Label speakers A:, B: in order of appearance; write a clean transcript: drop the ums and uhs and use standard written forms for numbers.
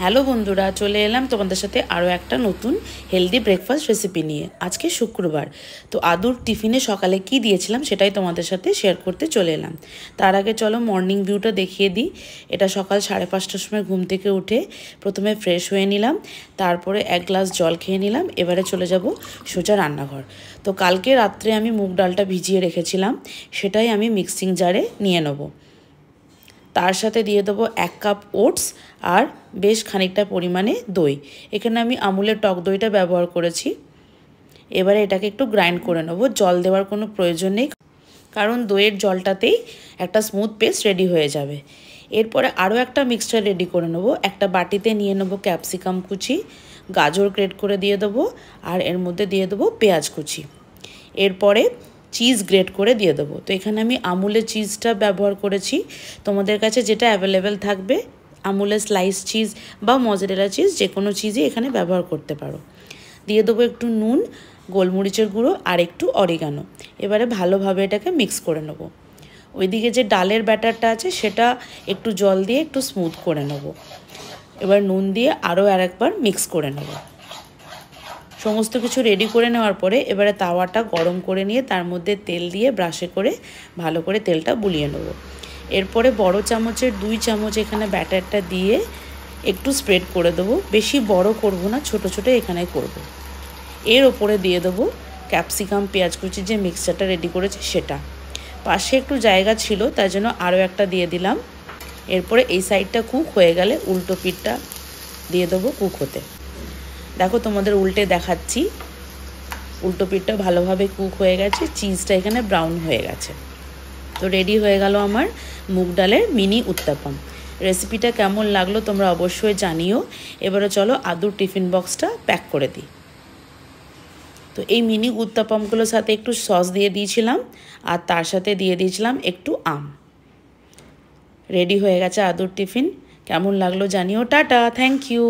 A: Hello বন্ধুরা, চলে এলাম তোমাদের সাথে আরও একটা নতুন হেলদি ব্রেকফাস্ট রেসিপি নিয়ে। আজকে শুক্রবার, তো আদুর টিফিনে সকালে কি দিয়েছিলাম সেটাই তোমাদের সাথে শেয়ার করতে চলে এলাম। তার আগে চলো মর্নিং ভিউটা দেখিয়ে দিই। এটা সকাল 5:30টার সময় ঘুম থেকে উঠে প্রথমে ফ্রেশ হয়ে নিলাম, তারপরে এক গ্লাস জল খেয়ে নিলাম। এবারে চলে যাব সোজা রান্নাঘর। তো কালকে রাত্রে আমি মুগ ডালটা ভিজিয়ে রেখেছিলাম, সেটাই আমি মিক্সিং জারে নিয়ে নেব। তার সাথে দিয়ে দেবো 1 কাপ ওটস আর বেশ খানিকটা পরিমাণে দই। এখানে আমি আমুলের টক দইটা ব্যবহার করেছি। এবারে এটাকে একটু গ্রাইন্ড করে নেব, জল দেওয়ার কোনো প্রয়োজন নেই, কারণ দইয়ের জলটাতেই একটা স্মুথ পেস্ট রেডি হয়ে যাবে। এরপরে আরও একটা মিক্সচার রেডি করে নেব। একটা বাটিতে নিয়ে নেব ক্যাপসিকাম কুচি, গাজর গ্রেট করে দিয়ে দেবো, আর এর মধ্যে দিয়ে দেবো পেঁয়াজ কুচি। এরপরে চিজ গ্রেট করে দিয়ে দেবো। তো এখানে আমি আমুলের চিজটা ব্যবহার করেছি, তোমাদের কাছে যেটা অ্যাভেলেবেল থাকবে, আমুলের স্লাইস চিজ বা মজারেলা চিজ, যে কোনো চিজই এখানে ব্যবহার করতে পারো। দিয়ে দেবো একটু নুন, গোলমরিচের গুঁড়ো আর একটু অরিগানো। এবারে ভালোভাবে এটাকে মিক্স করে নেব। ওইদিকে যে ডালের ব্যাটারটা আছে সেটা একটু জল দিয়ে একটু স্মুথ করে নেব। এবার নুন দিয়ে আরও আরেকবার মিক্স করে নেব। সমস্ত কিছু রেডি করে নেওয়ার পরে এবারে তাওয়াটা গরম করে নিয়ে তার মধ্যে তেল দিয়ে ব্রাশে করে ভালো করে তেলটা বুলিয়ে নেব। এরপরে বড় চামচের 2 চামচ এখানে ব্যাটারটা দিয়ে একটু স্প্রেড করে দেবো। বেশি বড় করব না, ছোট ছোট এখানে করব। এর ওপরে দিয়ে দেবো ক্যাপসিকাম পেঁয়াজ কুচি যে মিক্সচারটা রেডি করেছি সেটা। পাশে একটু জায়গা ছিল, তাই জন্য আরও একটা দিয়ে দিলাম। এরপরে এই সাইডটা কুক হয়ে গেলে উল্টো পিঠটা দিয়ে দেবো কুক হতে। দেখো তোমাদের উল্টে দেখাচ্ছি, উল্টো পিঠটা ভালোভাবে কুক হয়ে গেছে, চিজটা এখানে ব্রাউন হয়ে গেছে। তো রেডি হয়ে গেল আমার মুগ ডালের মিনি উত্তাপাম। রেসিপিটা কেমন লাগলো তোমরা অবশ্যই জানিও। এবারে চলো আদুর টিফিন বক্সটা প্যাক করে দিই। তো এই মিনি উত্তাপামগুলোর সাথে একটু সস দিয়ে দিয়েছিলাম, আর তার সাথে দিয়ে দিয়েছিলাম একটু আম। রেডি হয়ে গেছে আদুর টিফিন। কেমন লাগলো জানিও। Tata, thank you.